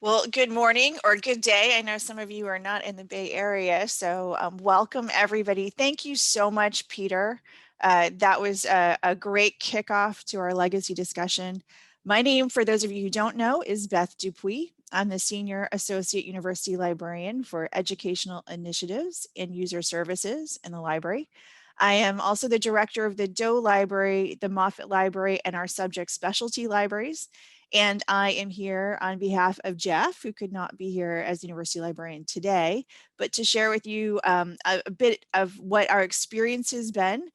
Well, good morning or good day. I know some of you are not in the Bay Area, so welcome everybody. Thank you so much, Peter. That was a great kickoff to our legacy discussion. My name, for those of you who don't know, is Beth Dupuis. I'm the Senior Associate University Librarian for Educational Initiatives and User Services in the library. I am also the director of the Doe Library, the Moffett Library, and our subject specialty libraries. And I am here on behalf of Jeff, who could not be here as University Librarian today, but to share with you a bit of what our experience has been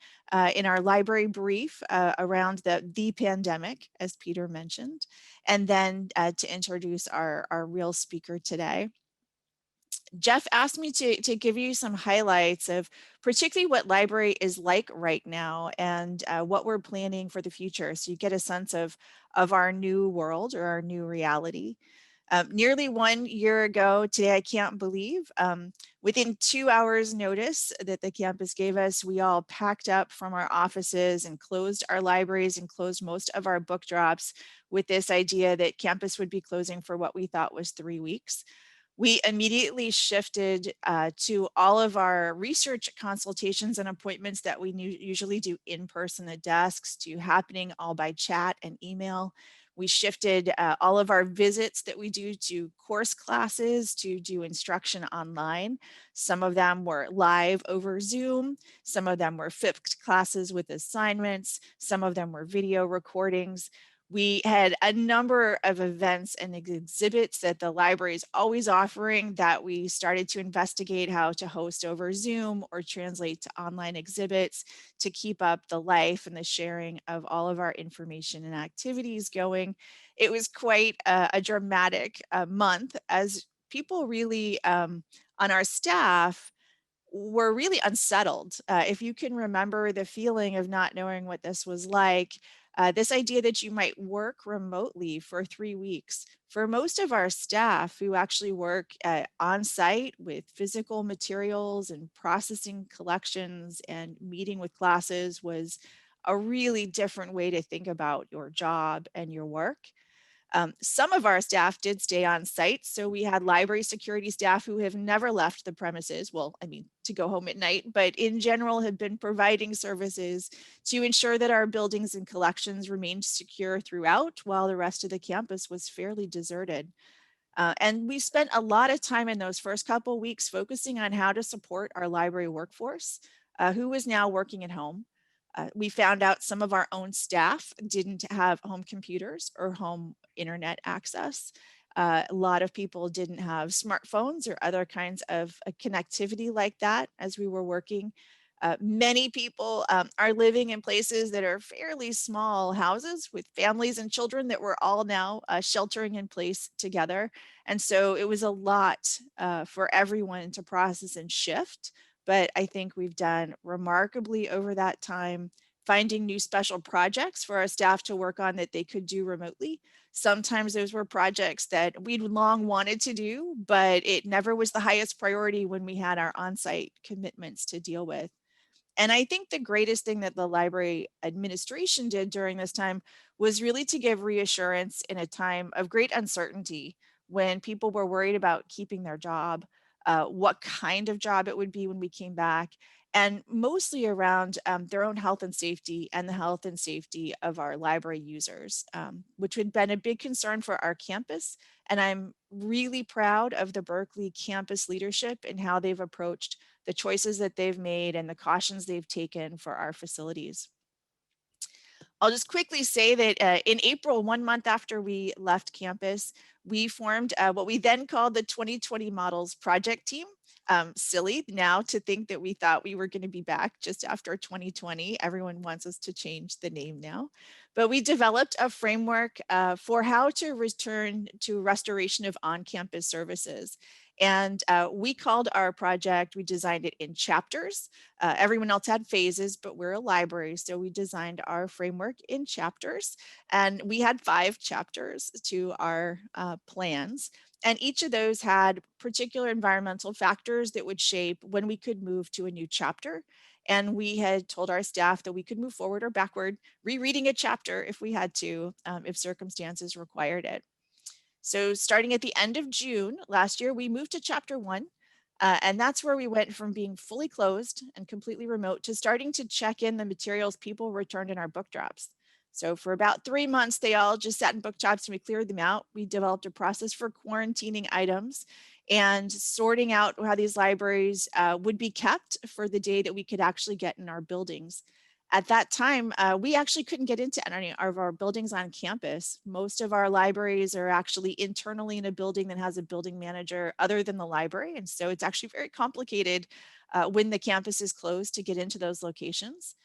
in our library brief around the pandemic, as Peter mentioned, and then to introduce our real speaker today. Jeff asked me to give you some highlights of particularly what library is like right now and what we're planning for the future. So you get a sense of our new world or our new reality. Nearly 1 year ago today, I can't believe, within 2 hours notice that the campus gave us, we all packed up from our offices and closed our libraries and closed most of our book drops with this idea that campus would be closing for what we thought was 3 weeks. We immediately shifted to all of our research consultations and appointments that we usually do in person at desks to happening all by chat and email. We shifted all of our visits that we do to course classes to do instruction online. Some of them were live over Zoom. Some of them were flipped classes with assignments. Some of them were video recordings. We had a number of events and exhibits that the library is always offering that we started to investigate how to host over Zoom or translate to online exhibits to keep up the life and the sharing of all of our information and activities going. It was quite a dramatic month as people really on our staff were really unsettled. If you can remember the feeling of not knowing what this was like, this idea that you might work remotely for 3 weeks. For most of our staff who actually work on site with physical materials and processing collections and meeting with classes was a really different way to think about your job and your work. Some of our staff did stay on site, so we had library security staff who have never left the premises. Well, I mean, to go home at night, but in general have been providing services to ensure that our buildings and collections remained secure throughout while the rest of the campus was fairly deserted. And we spent a lot of time in those first couple weeks focusing on how to support our library workforce, who was now working at home. We found out some of our own staff didn't have home computers or home internet access. A lot of people didn't have smartphones or other kinds of connectivity like that as we were working. Many people are living in places that are fairly small houses with families and children that were all now sheltering in place together. And so it was a lot for everyone to process and shift. But I think we've done remarkably over that time, finding new special projects for our staff to work on that they could do remotely. Sometimes those were projects that we'd long wanted to do, but it never was the highest priority when we had our on-site commitments to deal with. And I think the greatest thing that the library administration did during this time was really to give reassurance in a time of great uncertainty when people were worried about keeping their job, what kind of job it would be when we came back, and mostly around their own health and safety and the health and safety of our library users, which had been a big concern for our campus. And I'm really proud of the Berkeley campus leadership and how they've approached the choices that they've made and the cautions they've taken for our facilities. I'll just quickly say that in April, 1 month after we left campus, we formed what we then called the 2020 Models Project Team. Silly now to think that we thought we were going to be back just after 2020. Everyone wants us to change the name now. But we developed a framework for how to return to restoration of on-campus services. And we called our project, we designed it in chapters. Everyone else had phases, but we're a library, so we designed our framework in chapters. And we had 5 chapters to our plans. And each of those had particular environmental factors that would shape when we could move to a new chapter. And we had told our staff that we could move forward or backward, rereading a chapter if we had to, if circumstances required it. So starting at the end of June last year, we moved to chapter 1. And that's where we went from being fully closed and completely remote to starting to check in the materials people returned in our book drops. So for about 3 months, they all just sat in book drops and we cleared them out. We developed a process for quarantining items and sorting out how these libraries would be kept for the day that we could actually get in our buildings. At that time, we actually couldn't get into any of our buildings on campus. Most of our libraries are actually internally in a building that has a building manager other than the library. And so it's actually very complicated when the campus is closed to get into those locations.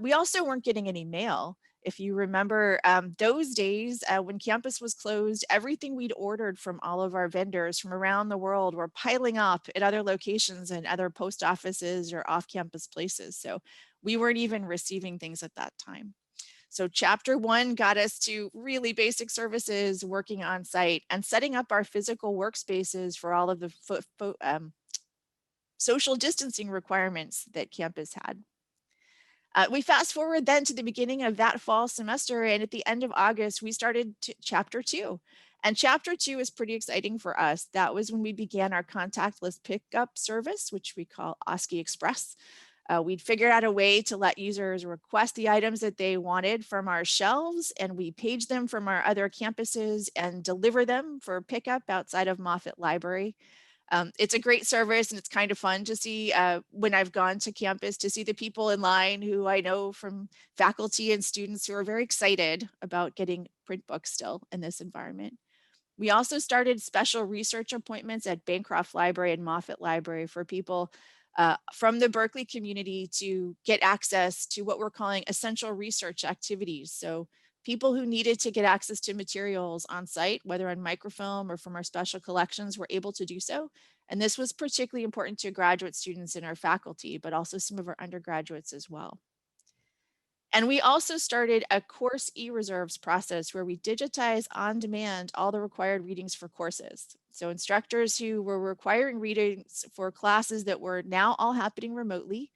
We also weren't getting any mail. If you remember those days when campus was closed, everything we'd ordered from all of our vendors from around the world were piling up at other locations and other post offices or off-campus places. So we weren't even receiving things at that time. So chapter 1 got us to really basic services, working on site and setting up our physical workspaces for all of the social distancing requirements that campus had. We fast forward then to the beginning of that fall semester, and at the end of August, we started chapter 2. And chapter 2 is pretty exciting for us. That was when we began our contactless pickup service, which we call OSCE Express. We'd figured out a way to let users request the items that they wanted from our shelves, and we page them from our other campuses and deliver them for pickup outside of Moffett Library. It's a great service and it's kind of fun to see when I've gone to campus to see the people in line who I know from faculty and students who are very excited about getting print books still in this environment. We also started special research appointments at Bancroft Library and Moffett Library for people from the Berkeley community to get access to what we're calling essential research activities. So people who needed to get access to materials on site, whether on microfilm or from our special collections, were able to do so. And this was particularly important to graduate students in our faculty, but also some of our undergraduates as well. And we also started a course e-reserves process where we digitize on demand all the required readings for courses. So instructors who were requiring readings for classes that were now all happening remotely,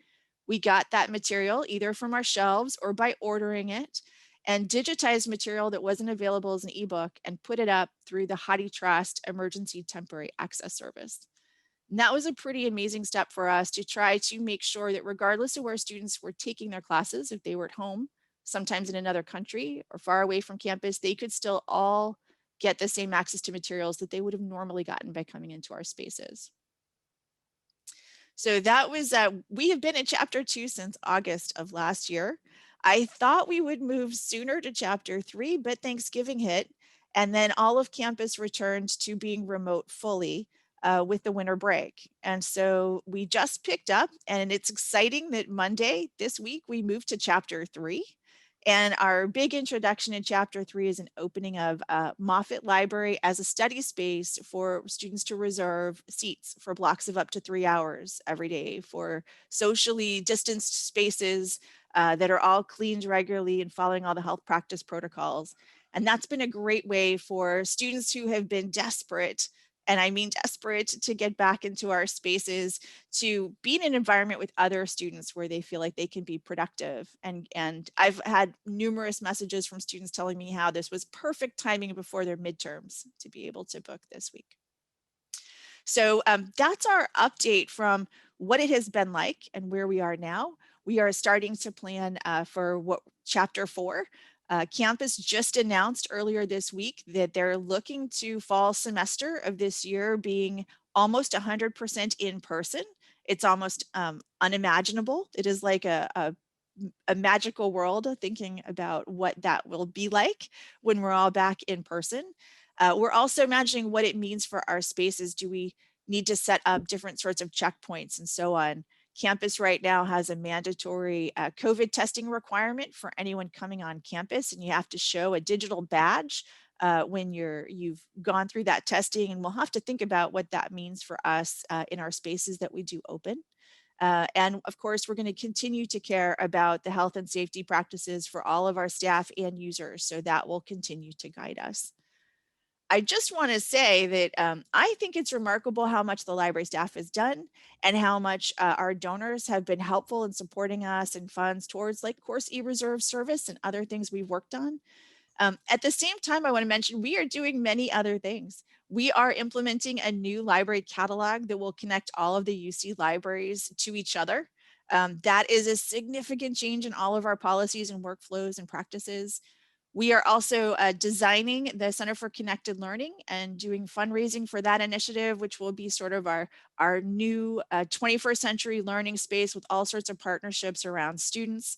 we got that material either from our shelves or by ordering it and digitized material that wasn't available as an ebook and put it up through the HathiTrust Emergency Temporary Access Service. And that was a pretty amazing step for us to try to make sure that regardless of where students were taking their classes, if they were at home, sometimes in another country or far away from campus, they could still all get the same access to materials that they would have normally gotten by coming into our spaces. So that was, we have been in chapter 2 since August of last year. I thought we would move sooner to chapter 3, but Thanksgiving hit and then all of campus returned to being remote fully with the winter break. And so we just picked up, and it's exciting that Monday this week we moved to chapter 3. And our big introduction in chapter 3 is an opening of Moffett Library as a study space for students to reserve seats for blocks of up to 3 hours every day for socially distanced spaces that are all cleaned regularly and following all the health practice protocols. And that's been a great way for students who have been desperate, and I mean desperate, to get back into our spaces, to be in an environment with other students where they feel like they can be productive. And I've had numerous messages from students telling me how this was perfect timing before their midterms to be able to book this week. So that's our update from what it has been like and where we are now. We are starting to plan for what chapter 4. Campus just announced earlier this week that they're looking to fall semester of this year being almost 100% in person. It's almost unimaginable. It is like a magical world thinking about what that will be like when we're all back in person. We're also imagining what it means for our spaces. Do we need to set up different sorts of checkpoints and so on? Campus right now has a mandatory COVID testing requirement for anyone coming on campus, and you have to show a digital badge when you've gone through that testing, and we'll have to think about what that means for us in our spaces that we do open. And of course, we're going to continue to care about the health and safety practices for all of our staff and users, so that will continue to guide us. I just want to say that I think it's remarkable how much the library staff has done and how much our donors have been helpful in supporting us and funds towards like course e-reserve service and other things we've worked on. At the same time, I want to mention we are doing many other things. We are implementing a new library catalog that will connect all of the UC libraries to each other. That is a significant change in all of our policies and workflows and practices. We are also designing the Center for Connected Learning and doing fundraising for that initiative, which will be sort of our new 21st century learning space with all sorts of partnerships around students.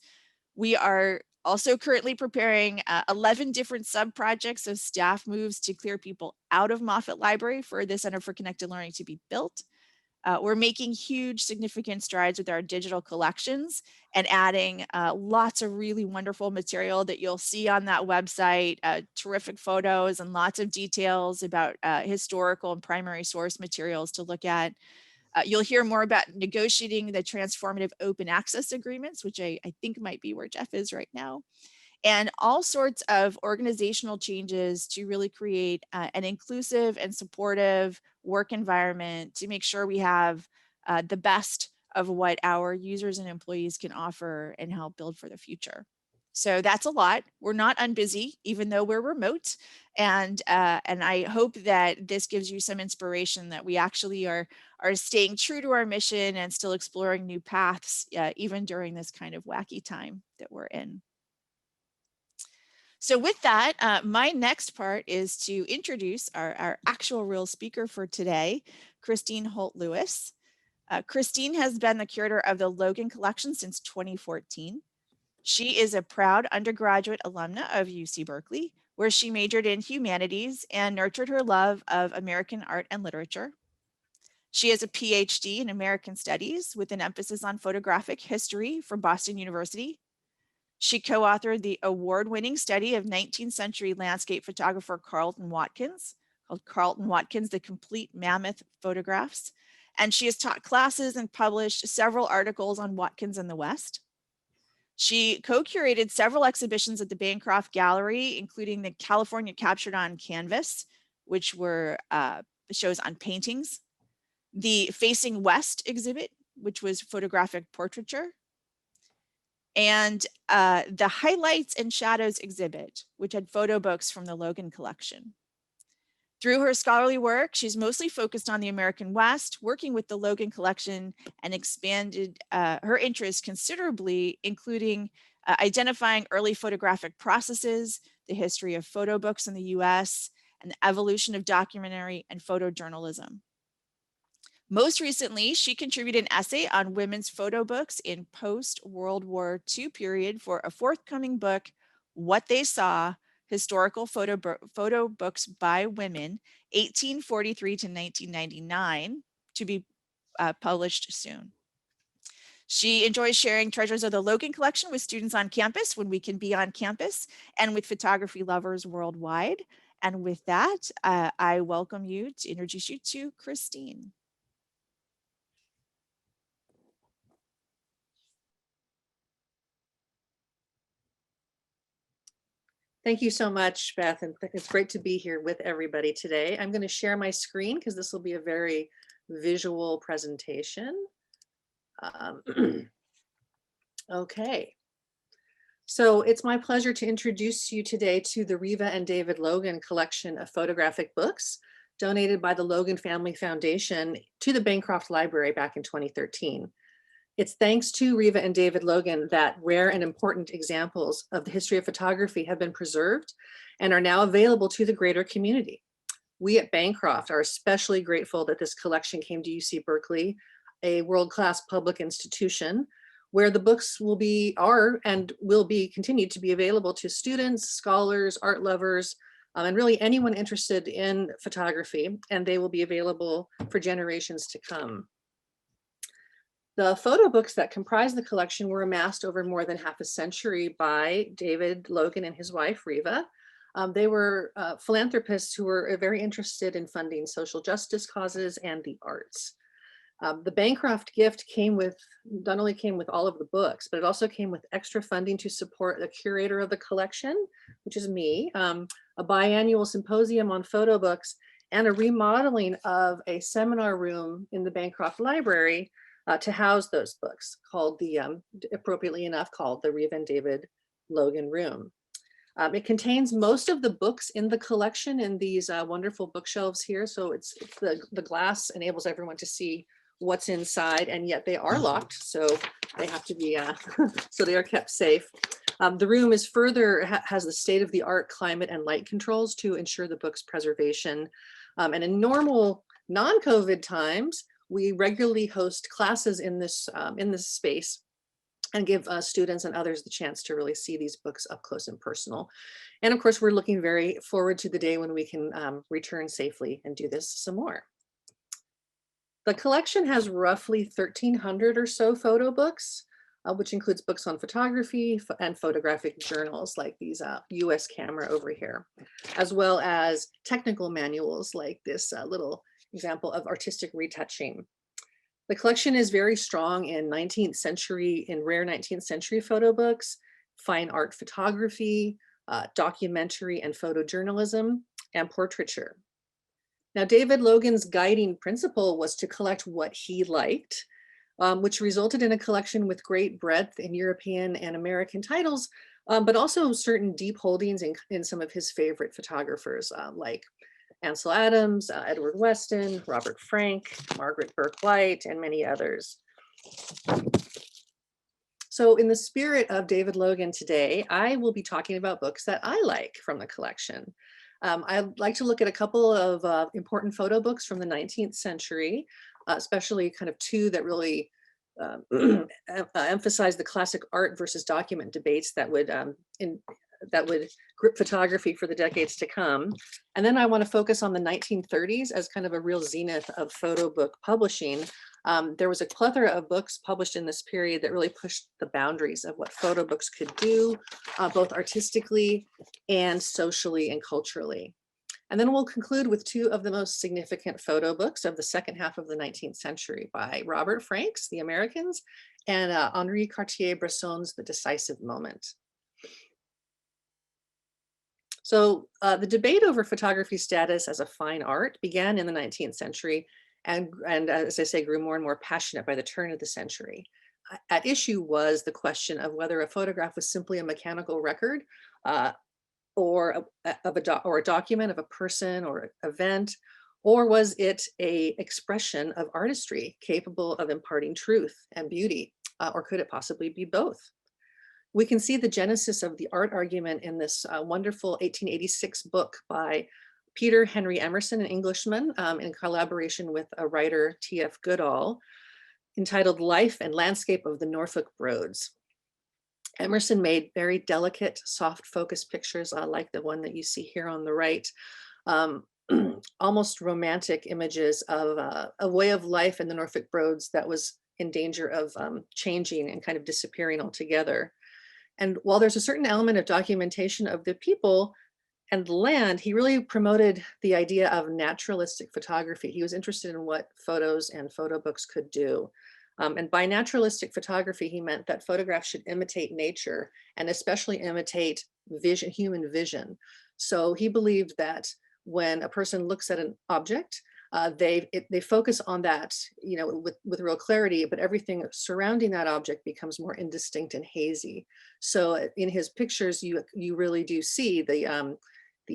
We are also currently preparing 11 different sub-projects of staff moves to clear people out of Moffett Library for the Center for Connected Learning to be built. We're making huge significant strides with our digital collections and adding lots of really wonderful material that you'll see on that website, terrific photos and lots of details about historical and primary source materials to look at. You'll hear more about negotiating the transformative open access agreements, which I think might be where Jeff is right now, and all sorts of organizational changes to really create an inclusive and supportive work environment to make sure we have the best of what our users and employees can offer and help build for the future. So that's a lot. We're not unbusy, even though we're remote. And I hope that this gives you some inspiration that we actually are staying true to our mission and still exploring new paths, even during this kind of wacky time that we're in. So with that, my next part is to introduce our actual real speaker for today, Christine Holt-Lewis. Christine has been the curator of the Logan Collection since 2014. She is a proud undergraduate alumna of UC Berkeley, where she majored in humanities and nurtured her love of American art and literature. She has a PhD in American Studies with an emphasis on photographic history from Boston University. She co-authored the award-winning study of 19th century landscape photographer Carleton Watkins, called Carleton Watkins, The Complete Mammoth Photographs. And she has taught classes and published several articles on Watkins in the West. She co-curated several exhibitions at the Bancroft Gallery, including the California Captured on Canvas, which were shows on paintings, the Facing West exhibit, which was photographic portraiture, and the Highlights and Shadows exhibit, which had photo books from the Logan collection. Through her scholarly work, she's mostly focused on the American West, working with the Logan collection and expanded her interest considerably, including identifying early photographic processes, the history of photo books in the US, and the evolution of documentary and photojournalism. Most recently, she contributed an essay on women's photo books in post-World War II period for a forthcoming book, What They Saw, Historical Photo Books by Women, 1843 to 1999, to be published soon. She enjoys sharing treasures of the Logan collection with students on campus when we can be on campus and with photography lovers worldwide. And with that, I welcome you to introduce you to Christine. Thank you so much, Beth, and it's great to be here with everybody today. I'm going to share my screen because this will be a very visual presentation. Okay, so it's my pleasure to introduce you today to the Riva and David Logan collection of photographic books donated by the Logan Family Foundation to the Bancroft Library back in 2013. It's thanks to Riva and David Logan that rare and important examples of the history of photography have been preserved and are now available to the greater community. We at Bancroft are especially grateful that this collection came to UC Berkeley, a world-class public institution, where the books will be continued to be available to students, scholars, art lovers, and really anyone interested in photography, and they will be available for generations to come. The photo books that comprise the collection were amassed over more than half a century by David Logan and his wife, Riva. They were philanthropists who were very interested in funding social justice causes and the arts. The Bancroft gift not only came with all of the books, but it also came with extra funding to support the curator of the collection, which is me, a biannual symposium on photo books, and a remodeling of a seminar room in the Bancroft Library to house those books, called appropriately enough, called the Riva and David Logan Room. It contains most of the books in the collection in these wonderful bookshelves here. So it's the glass enables everyone to see what's inside, and yet they are locked. So they have to be, so they are kept safe. The room is further, has the state-of-the-art climate and light controls to ensure the book's preservation. And in normal non-COVID times, we regularly host classes in this space and give students and others the chance to really see these books up close and personal. And of course, we're looking very forward to the day when we can return safely and do this some more. The collection has roughly 1,300 or so photo books, which includes books on photography and photographic journals like these US camera over here, as well as technical manuals like this little example of artistic retouching. The collection is very strong in rare 19th century photo books, fine art photography, documentary and photojournalism, and portraiture. Now, David Logan's guiding principle was to collect what he liked, which resulted in a collection with great breadth in European and American titles, but also certain deep holdings in some of his favorite photographers like Ansel Adams, Edward Weston, Robert Frank, Margaret Bourke-White, and many others. So in the spirit of David Logan today, I will be talking about books that I like from the collection. I'd like to look at a couple of important photo books from the 19th century, especially kind of two that really emphasize the classic art versus document debates that would grip photography for the decades to come. And then I want to focus on the 1930s as kind of a real zenith of photo book publishing. There was a plethora of books published in this period that really pushed the boundaries of what photo books could do, both artistically and socially and culturally. And then we'll conclude with two of the most significant photo books of the second half of the 19th century by Robert Frank's The Americans and Henri Cartier-Bresson's The Decisive Moment. So the debate over photography status as a fine art began in the 19th century and as I say, grew more and more passionate by the turn of the century. At issue was the question of whether a photograph was simply a mechanical record or a document of a person or event, or was it a expression of artistry capable of imparting truth and beauty, or could it possibly be both? We can see the genesis of the art argument in this wonderful 1886 book by Peter Henry Emerson, an Englishman, in collaboration with a writer, T.F. Goodall, entitled Life and Landscape of the Norfolk Broads. Emerson made very delicate, soft focus pictures like the one that you see here on the right, almost romantic images of a way of life in the Norfolk Broads that was in danger of changing and kind of disappearing altogether. And while there's a certain element of documentation of the people and the land, he really promoted the idea of naturalistic photography. He was interested in what photos and photo books could do. And by naturalistic photography, he meant that photographs should imitate nature and especially imitate human vision. So he believed that when a person looks at an object, they focus on that, you know, with real clarity, but everything surrounding that object becomes more indistinct and hazy. So in his pictures, you really do see the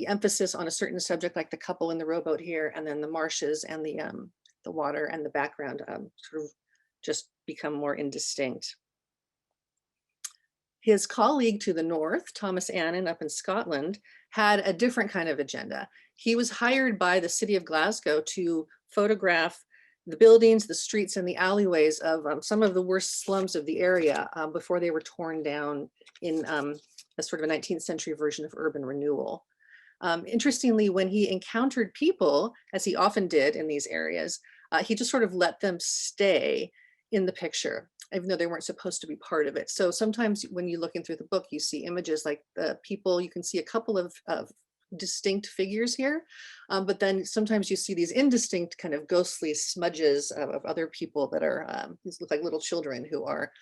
emphasis on a certain subject, like the couple in the rowboat here, and then the marshes and the water and the background sort of just become more indistinct. His colleague to the north, Thomas Annan up in Scotland, had a different kind of agenda. He was hired by the city of Glasgow to photograph the buildings, the streets, and the alleyways of some of the worst slums of the area before they were torn down in a sort of a 19th century version of urban renewal. Interestingly, when he encountered people, as he often did in these areas, he just sort of let them stay in the picture, even though they weren't supposed to be part of it. So sometimes when you're looking through the book, you see images like the people, you can see a couple of distinct figures here, but then sometimes you see these indistinct kind of ghostly smudges of other people that are, these look like little children who are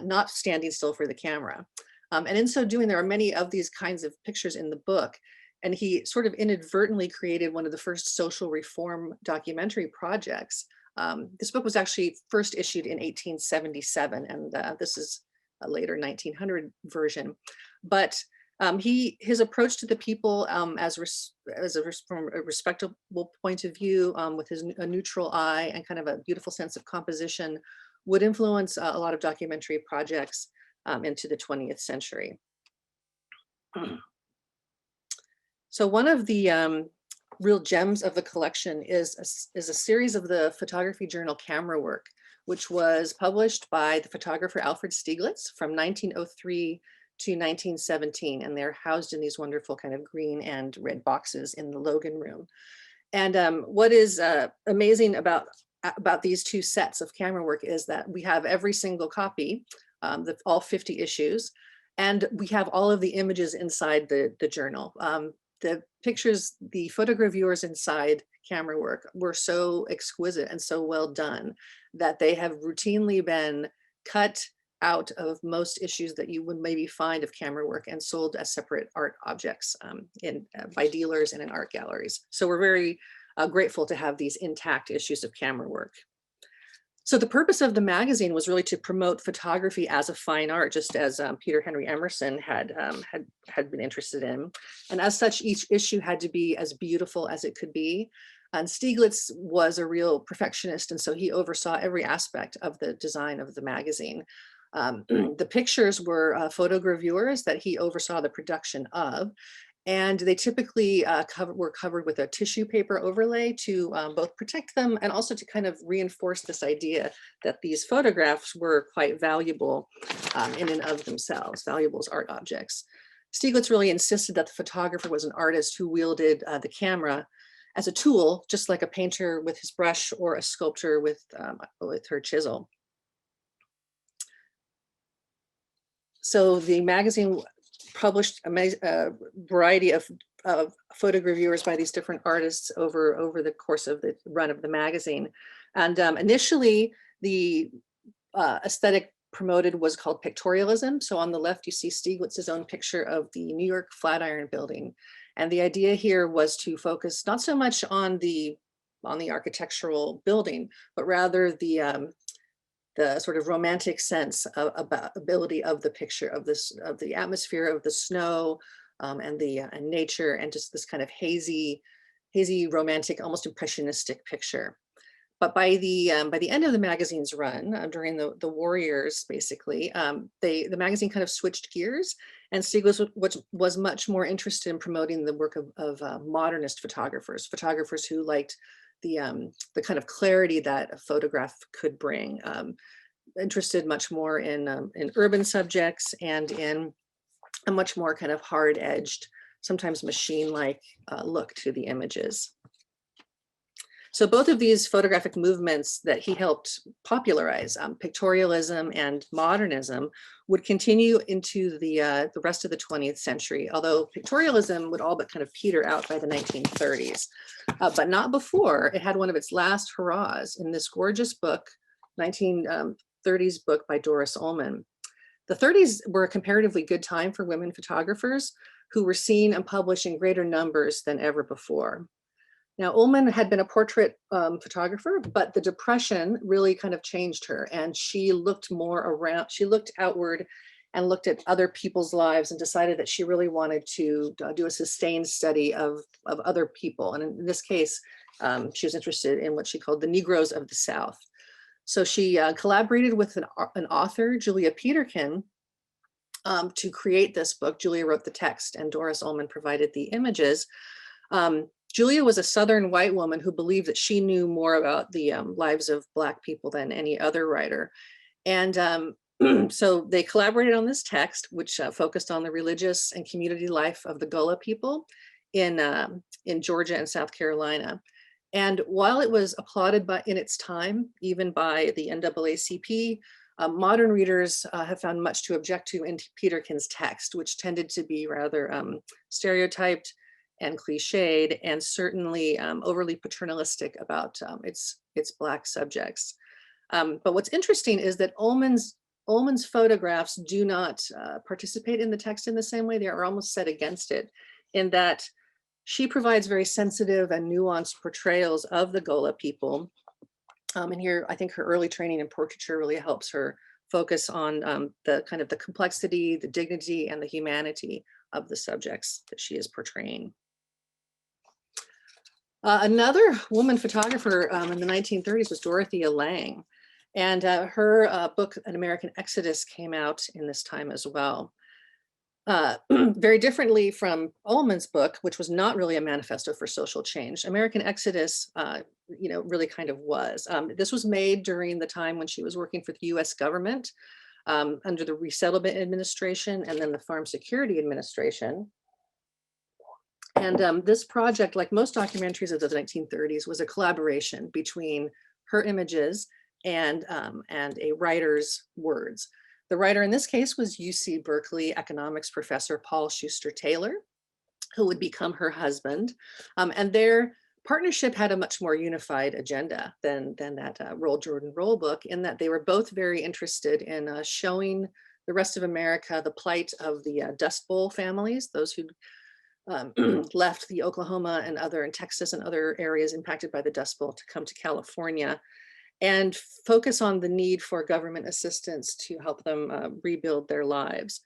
not standing still for the camera. And in so doing, there are many of these kinds of pictures in the book. And he sort of inadvertently created one of the first social reform documentary projects. This book was actually first issued in 1877, and this is a later 1900 version. But His approach to the people from a respectable point of view, with a neutral eye and kind of a beautiful sense of composition, would influence a lot of documentary projects into the 20th century. So one of the real gems of the collection is a series of the photography journal Camera Work, which was published by the photographer Alfred Stieglitz from 1903 to 1917, and they're housed in these wonderful kind of green and red boxes in the Logan Room. And what is amazing about these two sets of Camera Work is that we have every single copy, all 50 issues, and we have all of the images inside the journal. The pictures, the photogravures inside Camera Work were so exquisite and so well done that they have routinely been cut out of most issues that you would maybe find of Camera Work and sold as separate art objects by dealers and in art galleries. So we're very grateful to have these intact issues of Camera Work. So the purpose of the magazine was really to promote photography as a fine art, just as Peter Henry Emerson had been interested in. And as such, each issue had to be as beautiful as it could be. And Stieglitz was a real perfectionist, and so he oversaw every aspect of the design of the magazine. The pictures were photogravures that he oversaw the production of, and they typically were covered with a tissue paper overlay to both protect them and also to kind of reinforce this idea that these photographs were quite valuable in and of themselves, valuable as art objects. Stieglitz really insisted that the photographer was an artist who wielded the camera as a tool, just like a painter with his brush or a sculptor with her chisel. So the magazine published a variety of photogravures by these different artists over the course of the run of the magazine. And initially, the aesthetic promoted was called pictorialism. So on the left, you see Stieglitz's own picture of the New York Flatiron Building. And the idea here was to focus not so much on the architectural building, but rather the sort of romantic sense about ability of the picture of the atmosphere of the snow and nature, and just this kind of hazy romantic, almost impressionistic picture. But by the end of the magazine's run, during the war years, basically, the magazine kind of switched gears, and Stieglitz was much more interested in promoting the work of modernist photographers who liked the kind of clarity that a photograph could bring. Interested much more in urban subjects and in a much more kind of hard-edged, sometimes machine-like look to the images. So both of these photographic movements that he helped popularize, pictorialism and modernism, would continue into the rest of the 20th century, although pictorialism would all but kind of peter out by the 1930s, but not before. It had one of its last hurrahs in this gorgeous book, 1930s book by Doris Ullmann. The 30s were a comparatively good time for women photographers who were seen and published in greater numbers than ever before. Now, Ullmann had been a portrait photographer, but the Depression really kind of changed her, and she looked more around, she looked outward and looked at other people's lives and decided that she really wanted to do a sustained study of other people. And in this case, she was interested in what she called the Negroes of the South. So she collaborated with an author, Julia Peterkin, to create this book. Julia wrote the text and Doris Ullmann provided the images. Julia was a Southern white woman who believed that she knew more about the lives of Black people than any other writer. And so they collaborated on this text, which focused on the religious and community life of the Gullah people in Georgia and South Carolina. And while it was applauded in its time, even by the NAACP, modern readers have found much to object to in Peterkin's text, which tended to be rather stereotyped and cliched, and certainly overly paternalistic about its Black subjects. But what's interesting is that Ullmann's photographs do not participate in the text in the same way. They are almost set against it, in that she provides very sensitive and nuanced portrayals of the Gullah people. And here, I think her early training in portraiture really helps her focus on the kind of the complexity, the dignity, and the humanity of the subjects that she is portraying. Another woman photographer in the 1930s was Dorothea Lange. And her book, An American Exodus, came out in this time as well. Very differently from Ullman's book, which was not really a manifesto for social change. American Exodus, really kind of was. This was made during the time when she was working for the US government under the Resettlement Administration and then the Farm Security Administration. And this project, like most documentaries of the 1930s, was a collaboration between her images and a writer's words. The writer in this case was UC Berkeley economics professor Paul Schuster Taylor, who would become her husband. And their partnership had a much more unified agenda than that Roll Jordan Roll book, in that they were both very interested in showing the rest of America the plight of the Dust Bowl families, those who left the Oklahoma and Texas and other areas impacted by the Dust Bowl to come to California, and focus on the need for government assistance to help them rebuild their lives.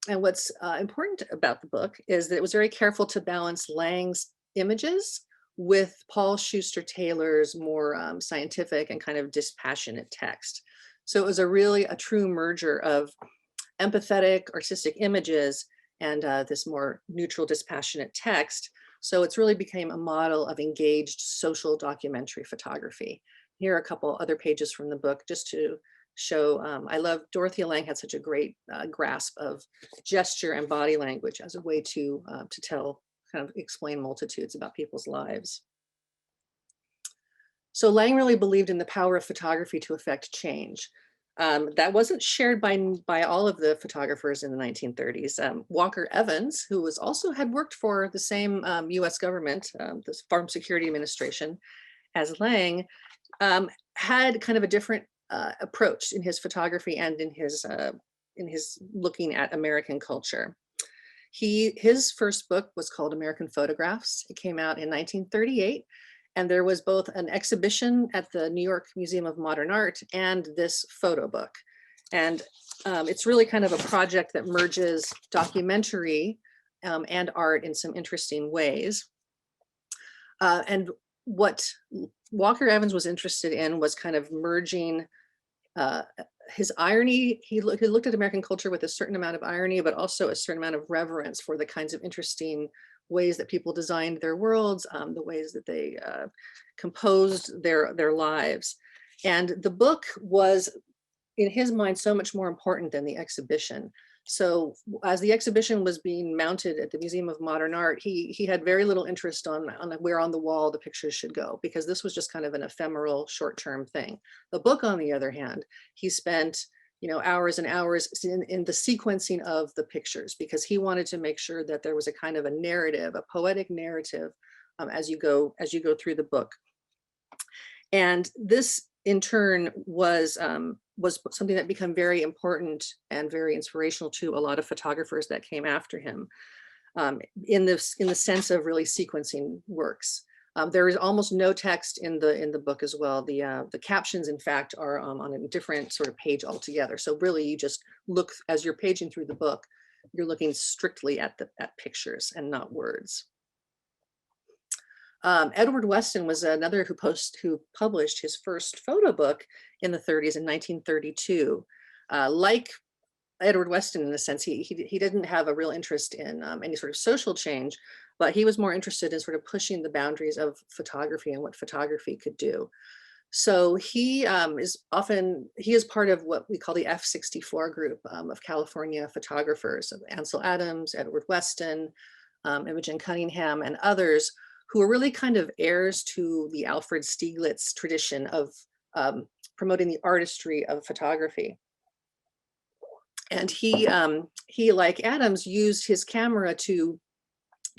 And what's important about the book is that it was very careful to balance Lange's images with Paul Schuster Taylor's more scientific and kind of dispassionate text. So it was a true merger of empathetic, artistic images and this more neutral, dispassionate text. So it's really became a model of engaged social documentary photography. Here are a couple other pages from the book just to show, I love Dorothea Lange had such a great grasp of gesture and body language as a way to explain multitudes about people's lives. So Lange really believed in the power of photography to affect change. That wasn't shared by all of the photographers in the 1930s. Walker Evans, who had worked for the same US government, the Farm Security Administration, as Lange, had kind of a different approach in his photography and in his looking at American culture. His first book was called American Photographs. It came out in 1938. And there was both an exhibition at the New York Museum of Modern Art and this photo book. And it's really kind of a project that merges documentary and art in some interesting ways. And what Walker Evans was interested in was kind of merging his irony. He looked at American culture with a certain amount of irony, but also a certain amount of reverence for the kinds of interesting ways that people designed their worlds, the ways that they composed their lives. And the book was, in his mind, so much more important than the exhibition. So as the exhibition was being mounted at the Museum of Modern Art, he had very little interest on where on the wall the pictures should go, because this was just kind of an ephemeral short-term thing. The book, on the other hand, he spent hours and hours in the sequencing of the pictures, because he wanted to make sure that there was a kind of a narrative, a poetic narrative, as you go through the book. And this, in turn, was something that became very important and very inspirational to a lot of photographers that came after him, in the sense of really sequencing works. There is almost no text in the book as well. The captions, in fact, are on a different sort of page altogether. So really, you just look, as you're paging through the book, you're looking strictly at pictures and not words. Edward Weston was another who published his first photo book in the 30s in 1932. Like Edward Weston, in a sense, he didn't have a real interest in any sort of social change, but he was more interested in sort of pushing the boundaries of photography and what photography could do. So he is part of what we call the F64 group of California photographers, of Ansel Adams, Edward Weston, Imogen Cunningham, and others, who are really kind of heirs to the Alfred Stieglitz tradition of promoting the artistry of photography. And he, like Adams, used his camera to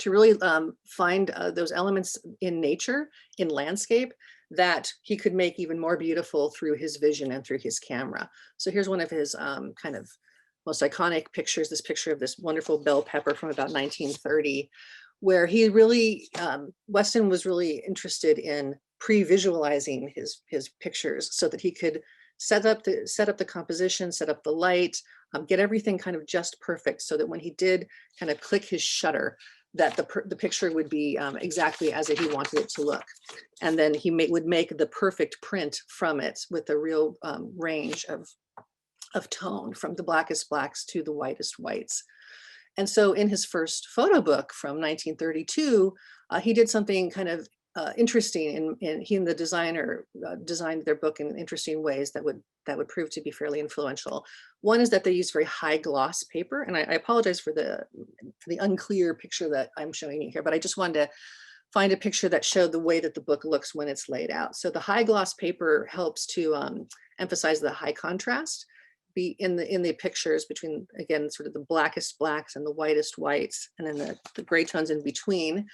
really find those elements in nature, in landscape, that he could make even more beautiful through his vision and through his camera. So here's one of his kind of most iconic pictures, this picture of this wonderful bell pepper from about 1930, where he really, Weston was really interested in pre-visualizing his pictures so that he could set up the composition, set up the light, get everything kind of just perfect so that when he did kind of click his shutter, that the picture would be exactly as he wanted it to look. And then he would make the perfect print from it with a real range of tone, from the blackest blacks to the whitest whites. And so in his first photo book from 1932, he did something kind of interesting, and he and the designer designed their book in interesting ways that would prove to be fairly influential. One is that they use very high gloss paper, and I apologize for the unclear picture that I'm showing you here, but I just wanted to find a picture that showed the way that the book looks when it's laid out. So the high gloss paper helps to emphasize the high contrast be in the pictures between, again, sort of the blackest blacks and the whitest whites, and then the gray tones in between.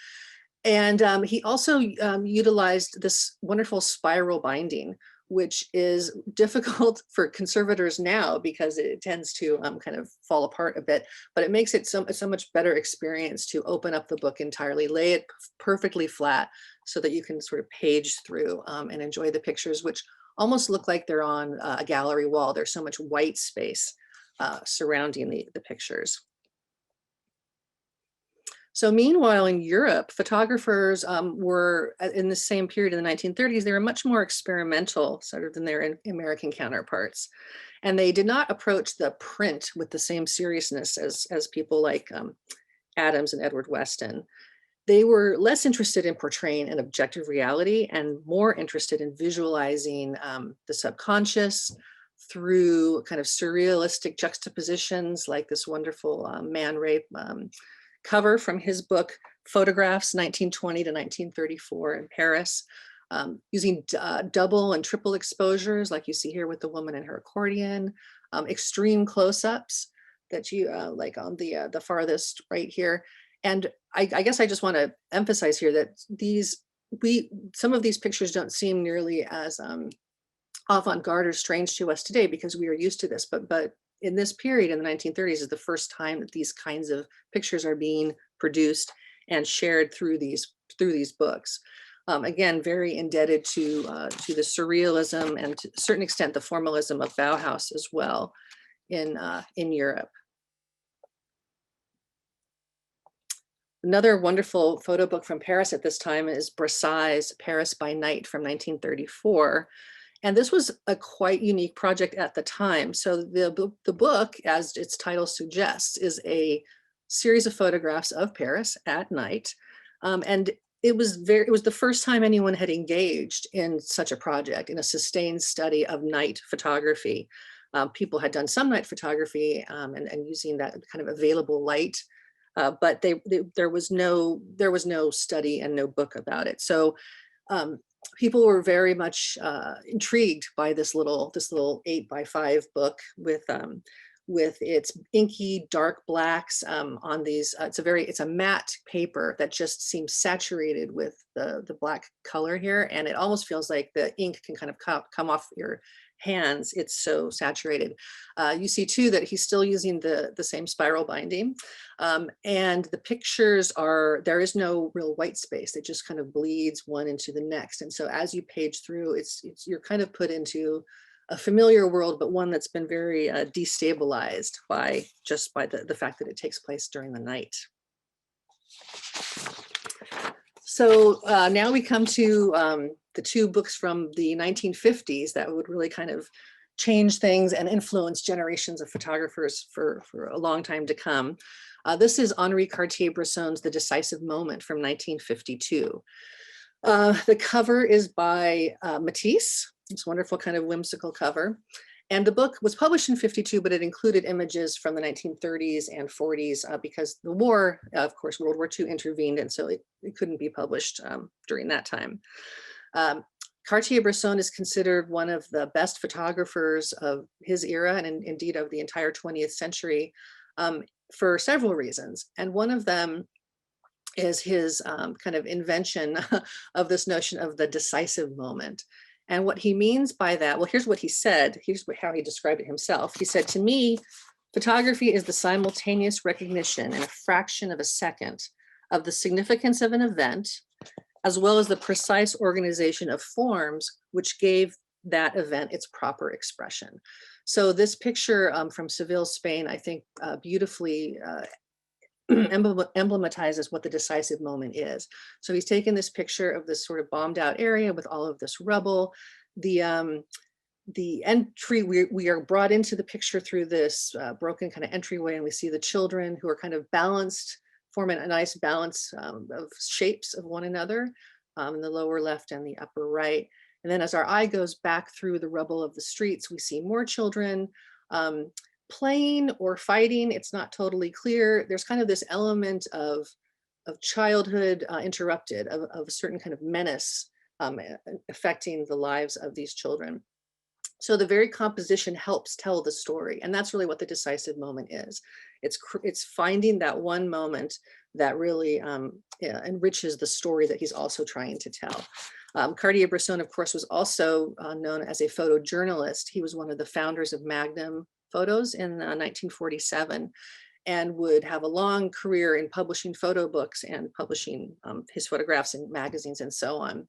And he also utilized this wonderful spiral binding, which is difficult for conservators now because it tends to kind of fall apart a bit, but it makes it so much better experience to open up the book entirely, lay it perfectly flat so that you can sort of page through and enjoy the pictures, which almost look like they're on a gallery wall. There's so much white space surrounding the pictures. So meanwhile, in Europe, photographers were in the same period in the 1930s, they were much more experimental sort of than their American counterparts. And they did not approach the print with the same seriousness as people like Adams and Edward Weston. They were less interested in portraying an objective reality and more interested in visualizing the subconscious through kind of surrealistic juxtapositions, like this wonderful Man Ray cover from his book, Photographs, 1920 to 1934 in Paris, using double and triple exposures, like you see here with the woman and her accordion, extreme close-ups that you like on the farthest right here. And I guess I just want to emphasize here that some of these pictures don't seem nearly as avant-garde or strange to us today because we are used to this, but in this period in the 1930s is the first time that these kinds of pictures are being produced and shared through these books. Again, very indebted to the surrealism and to a certain extent the formalism of Bauhaus as well in Europe. Another wonderful photo book from Paris at this time is Brassai's Paris by Night from 1934. And this was a quite unique project at the time. So the book, as its title suggests, is a series of photographs of Paris at night. And it was the first time anyone had engaged in such a project, in a sustained study of night photography. People had done some night photography and using that kind of available light, but there was no study and no book about it. So people were very much intrigued by this little 8x5 book with its inky dark blacks on these. It's a matte paper that just seems saturated with the black color here, and it almost feels like the ink can kind of come off your hands. It's so saturated. You see too that he's still using the same spiral binding, and the pictures there is no real white space. It just kind of bleeds one into the next, and so as you page through, you're kind of put into a familiar world, but one that's been very destabilized by the fact that it takes place during the night. So now we come to the two books from the 1950s that would really kind of change things and influence generations of photographers for a long time to come. This is Henri Cartier-Bresson's The Decisive Moment from 1952. The cover is by Matisse. It's a wonderful kind of whimsical cover. And the book was published in 52, but it included images from the 1930s and 40s because the war, of course, World War II intervened, and so it couldn't be published during that time. Cartier-Bresson is considered one of the best photographers of his era and indeed of the entire 20th century for several reasons. And one of them is his kind of invention of this notion of the decisive moment. And what he means by that, well, here's what he said. Here's how he described it himself. He said, "To me, photography is the simultaneous recognition in a fraction of a second of the significance of an event, as well as the precise organization of forms which gave that event its proper expression." So this picture from Seville, Spain, I think beautifully emblematizes what the decisive moment is. So he's taken this picture of this sort of bombed out area with all of this rubble. The entry, we are brought into the picture through this broken kind of entryway, and we see the children who are kind of balanced, forming a nice balance of shapes of one another in the lower left and the upper right. And then as our eye goes back through the rubble of the streets, we see more children playing or fighting. It's not totally clear. There's kind of this element of childhood interrupted, of a certain kind of menace affecting the lives of these children. So the very composition helps tell the story. And that's really what the decisive moment is. It's finding that one moment that really enriches the story that he's also trying to tell. Cartier-Bresson, of course, was also known as a photojournalist. He was one of the founders of Magnum Photos in 1947, and would have a long career in publishing photo books and publishing his photographs in magazines and so on.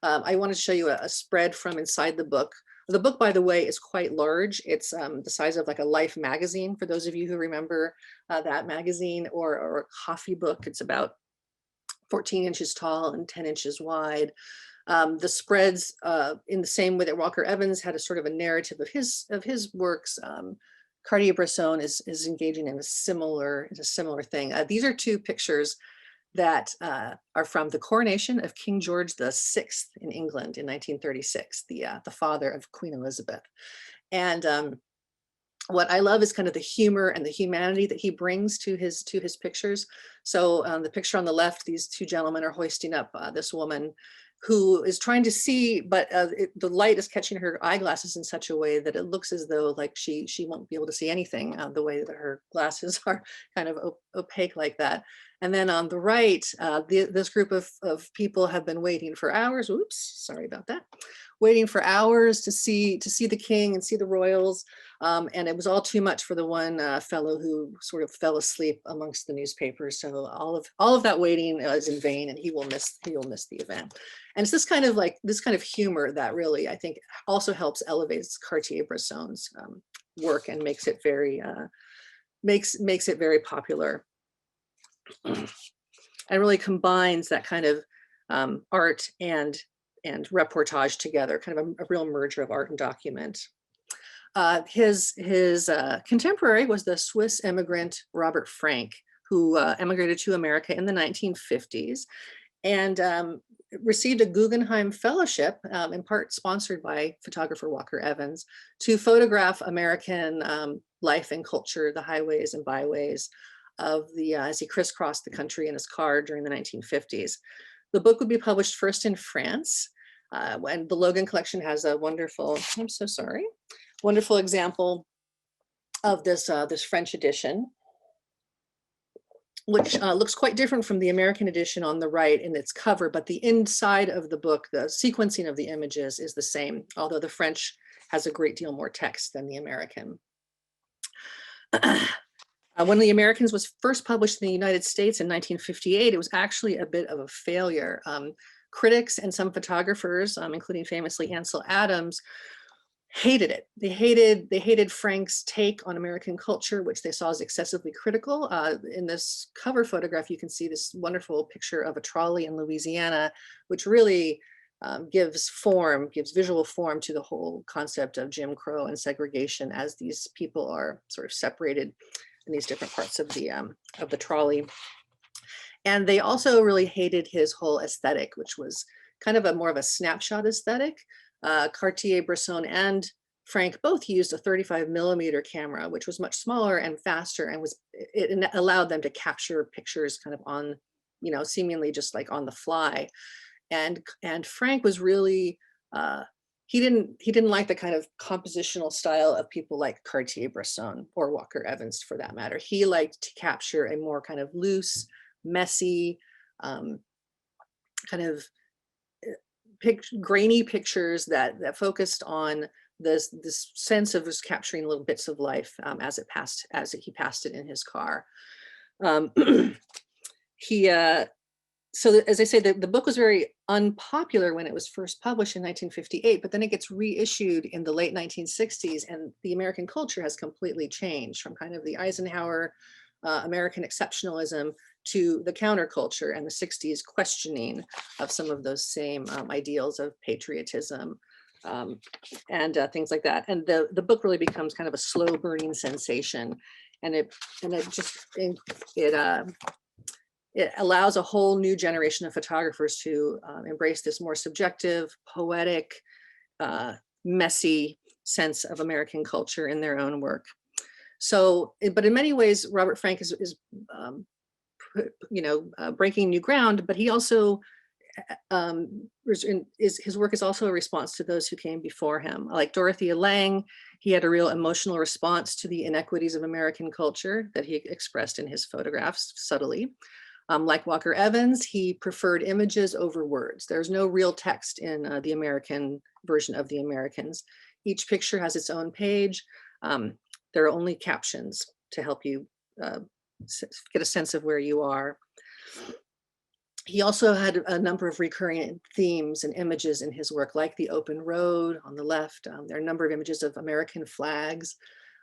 I want to show you a spread from inside the book. The book, by the way, is quite large. It's the size of like a Life magazine, for those of you who remember that magazine, or a coffee book. It's about 14 inches tall and 10 inches wide. The spreads, in the same way that Walker Evans had a sort of a narrative of his works, Cartier-Bresson is engaging in a similar thing. These are two pictures that are from the coronation of King George VI in England in 1936, the father of Queen Elizabeth. And what I love is kind of the humor and the humanity that he brings to his pictures. So the picture on the left, these two gentlemen are hoisting up this woman who is trying to see, but the light is catching her eyeglasses in such a way that it looks as though like she won't be able to see anything, the way that her glasses are kind of opaque like that. And then on the right, this group of people have been waiting for hours. Oops, sorry about that. Waiting for hours to see the king and see the royals. And it was all too much for the one fellow who sort of fell asleep amongst the newspapers. So all of that waiting is in vain, and he will miss the event. And it's this kind of humor that really, I think, also helps elevate Cartier-Bresson's work and makes it very popular, and really combines that kind of art and reportage together, kind of a real merger of art and document. His contemporary was the Swiss immigrant Robert Frank, who emigrated to America in the 1950s and received a Guggenheim Fellowship, in part sponsored by photographer Walker Evans, to photograph American life and culture, the highways and byways of as he crisscrossed the country in his car during the 1950s. The book would be published first in France, and the Logan collection has a wonderful, I'm so sorry, wonderful example of this French edition, which looks quite different from the American edition on the right in its cover, but the inside of the book, the sequencing of the images is the same, although the French has a great deal more text than the American. When the Americans was first published in the United States in 1958, it was actually a bit of a failure. Critics and some photographers, including famously Ansel Adams, hated it. They hated Frank's take on American culture, which they saw as excessively critical. In this cover photograph, you can see this wonderful picture of a trolley in Louisiana, which really gives visual form to the whole concept of Jim Crow and segregation, as these people are sort of separated in these different parts of the trolley. And they also really hated his whole aesthetic, which was kind of more of a snapshot aesthetic. Cartier-Bresson and Frank both used a 35mm camera, which was much smaller and faster, and it allowed them to capture pictures kind of on, seemingly just like on the fly. And Frank was really, he didn't like the kind of compositional style of people like Cartier-Bresson or Walker Evans, for that matter. He liked to capture a more kind of loose, messy, kind of grainy pictures that focused on this sense of just capturing little bits of life as he passed it in his car. So as I say, the book was very unpopular when it was first published in 1958, but then it gets reissued in the late 1960s, and the American culture has completely changed from kind of the Eisenhower American exceptionalism to the counterculture and the 60s questioning of some of those same ideals of patriotism and things like that. And the book really becomes kind of a slow burning sensation, and it allows a whole new generation of photographers to embrace this more subjective, poetic, messy sense of American culture in their own work. So, but in many ways, Robert Frank is breaking new ground, but he also his work is also a response to those who came before him. Like Dorothea Lange, he had a real emotional response to the inequities of American culture that he expressed in his photographs subtly. Like Walker Evans, he preferred images over words. There's no real text in the American version of The Americans. Each picture has its own page. There are only captions to help you get a sense of where you are. He also had a number of recurring themes and images in his work, like the open road on the left. There are a number of images of American flags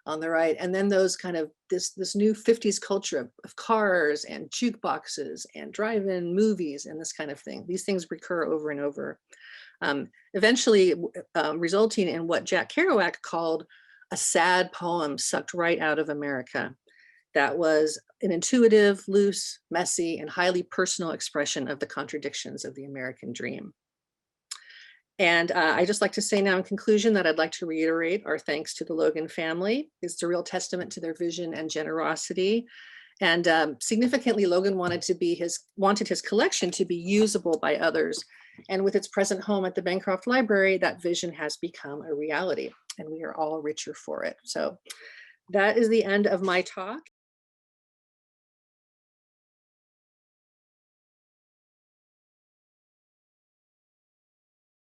on the right. And then those kind of this new 50s culture of cars and jukeboxes and drive-in movies and this kind of thing. These things recur over and over, eventually resulting in what Jack Kerouac called a sad poem sucked right out of America. That was an intuitive, loose, messy, and highly personal expression of the contradictions of the American dream. And I just like to say now in conclusion that I'd like to reiterate our thanks to the Logan family. It's a real testament to their vision and generosity. And significantly, Logan wanted his collection to be usable by others. And with its present home at the Bancroft Library, that vision has become a reality, and we are all richer for it. So that is the end of my talk.